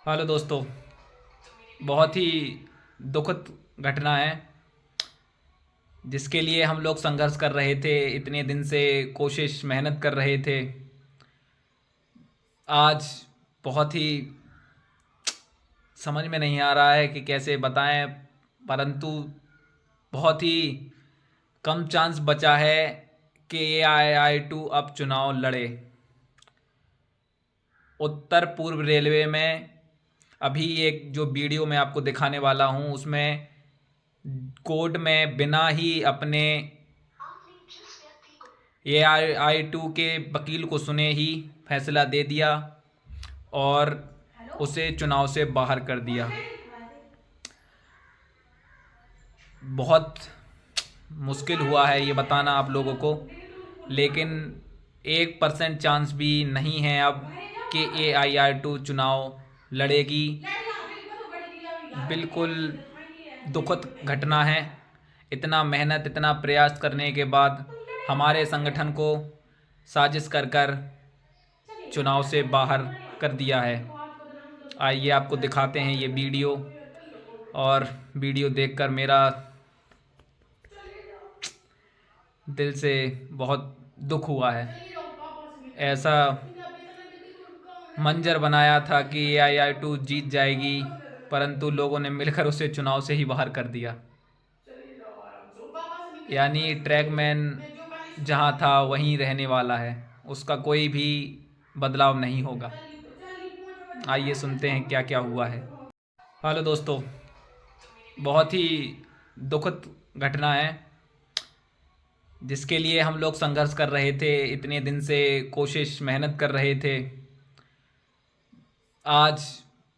Hello दोस्तों। बहुत ही दुखद घटना है जिसके लिए हम लोग संघर्ष कर रहे थे, इतने दिन से कोशिश मेहनत कर रहे थे। आज बहुत ही समझ में नहीं आ रहा है कि कैसे बताएं, परंतु बहुत ही कम चांस बचा है कि AI2 अब चुनाव लड़े। उत्तर पूर्व रेलवे में अभी एक जो वीडियो मैं आपको दिखाने वाला हूं, उसमें कोर्ट में बिना ही अपने AI2 के वकील को सुने ही फैसला दे दिया और उसे चुनाव से बाहर कर दिया। बहुत मुश्किल हुआ है ये बताना आप लोगों को, लेकिन 1% चांस भी नहीं है अब कि AI2 चुनाव लड़ेगी। बिल्कुल दुखद घटना है। इतना मेहनत, इतना प्रयास करने के बाद हमारे संगठन को साजिश कर कर चुनाव से बाहर कर दिया है। आइए आपको दिखाते हैं ये वीडियो, और वीडियो देखकर मेरा दिल से बहुत दुख हुआ है। ऐसा मंजर बनाया था कि AI2 जीत जाएगी, परंतु लोगों ने मिलकर उसे चुनाव से ही बाहर कर दिया। यानी ट्रैकमैन जहाँ था वहीं रहने वाला है, उसका कोई भी बदलाव नहीं होगा। आइए सुनते हैं क्या क्या हुआ है। हेलो दोस्तों, बहुत ही दुखद घटना है जिसके लिए हम लोग संघर्ष कर रहे थे, इतने दिन से कोशिश मेहनत कर रहे थे। आज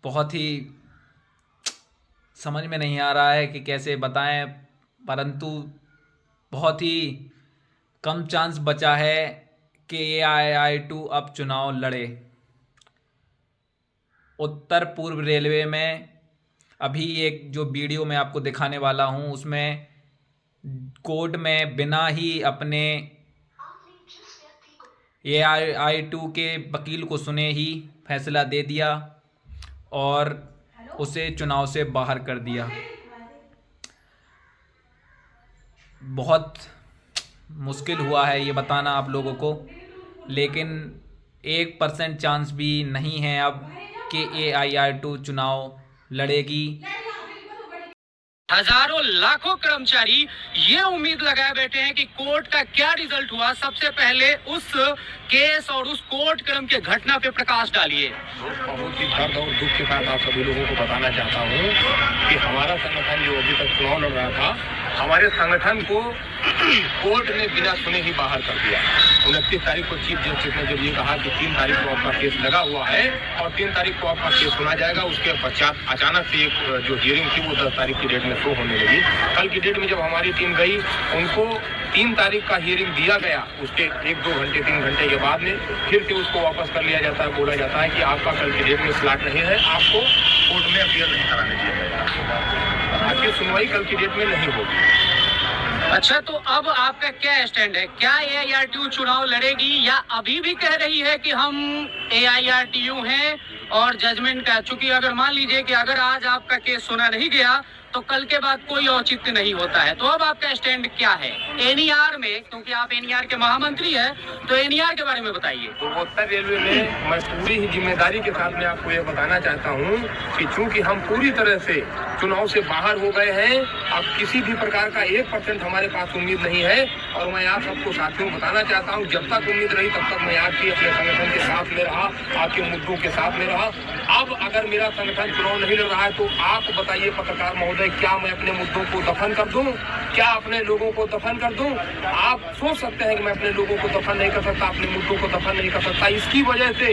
बहुत ही समझ में नहीं आ रहा है कि कैसे बताएं, परंतु बहुत ही कम चांस बचा है कि AI2 अब चुनाव लड़े। उत्तर पूर्व रेलवे में अभी एक जो वीडियो मैं आपको दिखाने वाला हूं, उसमें कोर्ट में बिना ही अपने AI2 के वकील को सुने ही फैसला दे दिया और उसे चुनाव से बाहर कर दिया। बहुत मुश्किल हुआ है ये बताना आप लोगों को, लेकिन 1% चांस भी नहीं है अब कि AI2 चुनाव लड़ेगी। हजारों लाखों कर्मचारी ये उम्मीद लगाए बैठे हैं कि कोर्ट का क्या रिजल्ट हुआ। सबसे पहले उस केस और उस कोर्ट क्रम के घटना पे प्रकाश डालिए। बहुत ही दर्द और दुख के साथ आप सभी लोगों को बताना चाहता हूँ कि हमारा संगठन जो अभी तक चुनाव लड़ रहा था, हमारे संगठन को कोर्ट ने बिना सुने ही बाहर कर दिया। 29 तारीख को चीफ जस्टिस ने जब ये कहा कि 3 तारीख को आपका केस लगा हुआ है और 3 तारीख को आपका केस सुना जाएगा, उसके पश्चात अचानक से एक जो हियरिंग थी वो 10 तारीख की डेट में शो होने लगी। कल की डेट में जब हमारी टीम गई, उनको 3 तारीख का हियरिंग दिया गया। उसके 1-2 घंटे 3 घंटे के बाद में फिर से उसको वापस कर लिया जाता है। बोला जाता है कि आपका कल की डेट में स्लॉट नहीं है, आपको कोर्ट में अपीयर नहीं कराने दिया जाएगा, आपकी सुनवाई कल की डेट में नहीं होगी। अच्छा, तो अब आपका क्या स्टैंड है? क्या AI2 चुनाव लड़ेगी या अभी भी कह रही है कि हम AI2 हैं और जजमेंट का, चूंकि अगर मान लीजिए कि अगर आज आपका केस सुना नहीं गया तो कल के बाद कोई औचित्य नहीं होता है, तो अब आपका स्टैंड क्या है NER में? क्योंकि आप NER के महामंत्री हैं, तो NER के बारे में बताइए। तो उत्तर रेलवे में मैं पूरी ही जिम्मेदारी के साथ में आपको ये बताना चाहता हूँ कि चूंकि हम पूरी तरह से चुनाव से बाहर हो गए हैं, अब किसी भी प्रकार का 1% हमारे पास उम्मीद नहीं है। और मैं आप सबको साथियों को बताना चाहता हूँ, जब तक उम्मीद रही तब तक मैं आपकी अपने संगठन के साथ में रहा, आपके मुद्दों के साथ में रहा। अब अगर मेरा संगठन चुनाव नहीं लड़ रहा है तो आप बताइए पत्रकार महोदय, क्या मैं अपने मुद्दों को दफन कर दूं? क्या अपने लोगों को दफन कर दूं? आप सोच सकते हैं कि मैं अपने लोगों को दफन नहीं कर सकता, अपने मुद्दों को दफन नहीं कर सकता। इसकी वजह से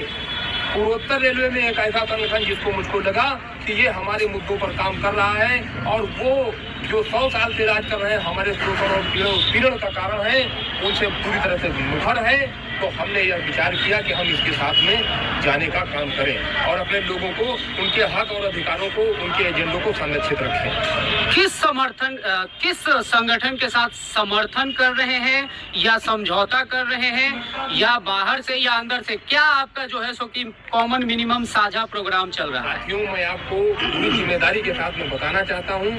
पूर्वोत्तर रेलवे में एक ऐसा संगठन जिसको मुझको लगा कि ये हमारे मुद्दों पर काम कर रहा है, और वो जो 100 साल से राज कर रहे हैं हमारे शोषण और पीड़न का कारण है, उनसे पूरी तरह से मुखर है। तो हमने यह विचार किया कि हम इसके साथ में जाने का काम करें और अपने लोगों को उनके हक और अधिकारों को, उनके एजेंडों को संरक्षित रखें। किस संगठन के साथ समर्थन कर रहे हैं या समझौता कर रहे हैं या बाहर से या अंदर से, क्या आपका जो है सो कि कॉमन मिनिमम साझा प्रोग्राम चल रहा है? क्यों मैं आपको पूरी जिम्मेदारी के साथ में बताना चाहता हूं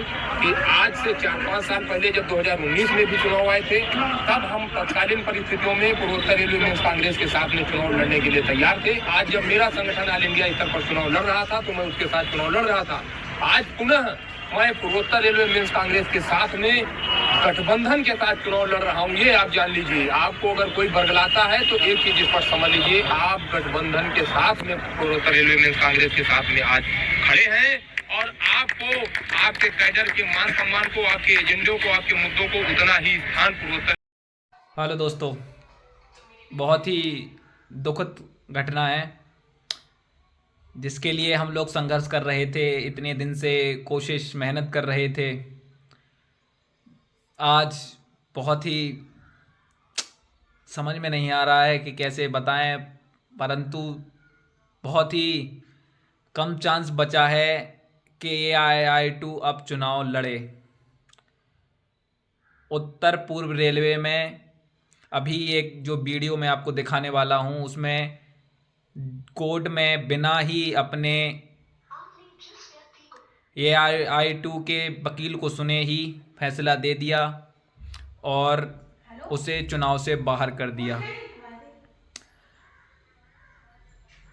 कि आज से 4-5 साल पहले जब 2019 में भी चुनाव आए थे, तब हम तत्कालीन परिस्थितियों में पूर्वोत्तर रेलवे मेंस कांग्रेस के साथ में चुनाव लड़ने के लिए तैयार थे। आज जब मेरा संगठन ऑल इंडिया स्तर पर चुनाव लड़ रहा था तो मैं उसके साथ चुनाव लड़ रहा था। आज पुनः मैं पूर्वोत्तर रेलवे मेंस कांग्रेस के साथ में गठबंधन के साथ चुनाव लड़ रहा हूं। ये आप जान लीजिए। आपको अगर कोई बरगलाता है तो एक चीज इस पर समझ लीजिए, आप गठबंधन के साथ में पूर्वोत्तर रेलवे मेंस कांग्रेस के साथ में आज खड़े हैं और आपको, आपके कैडर के मान सम्मान को, आपके एजेंडों को, आपके मुद्दों को उतना ही स्थान पूर्वोत्तर। हेलो दोस्तों, बहुत ही दुखद घटना है जिसके लिए हम लोग संघर्ष कर रहे थे, इतने दिन से कोशिश मेहनत कर रहे थे। आज बहुत ही समझ में नहीं आ रहा है कि कैसे बताएं, परंतु बहुत ही कम चांस बचा है कि AI2 अब चुनाव लड़े। उत्तर पूर्व रेलवे में अभी एक जो वीडियो मैं आपको दिखाने वाला हूं, उसमें कोर्ट में बिना ही अपने AI2 के वकील को सुने ही फैसला दे दिया और उसे चुनाव से बाहर कर दिया।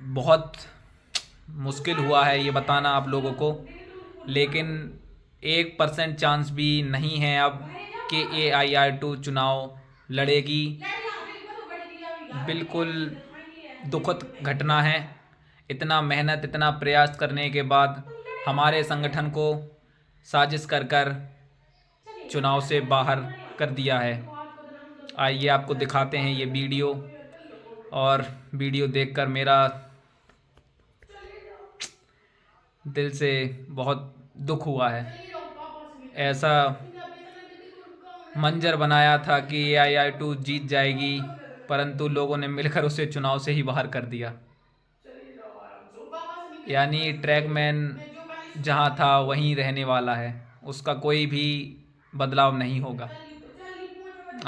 बहुत मुश्किल हुआ है ये बताना आप लोगों को, लेकिन 1% चांस भी नहीं है अब कि AI2 चुनाव लड़ेगी। बिल्कुल दुखद घटना है। इतना मेहनत, इतना प्रयास करने के बाद हमारे संगठन को साजिश कर कर चुनाव से बाहर कर दिया है। आइए आपको दिखाते हैं ये वीडियो, और वीडियो देखकर मेरा दिल से बहुत दुख हुआ है। ऐसा मंजर बनाया था कि AI2 जीत जाएगी, परंतु लोगों ने मिलकर उसे चुनाव से ही बाहर कर दिया। यानी ट्रैकमैन जहां था वहीं रहने वाला है, उसका कोई भी बदलाव नहीं होगा।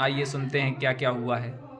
आइए सुनते हैं क्या क्या हुआ है।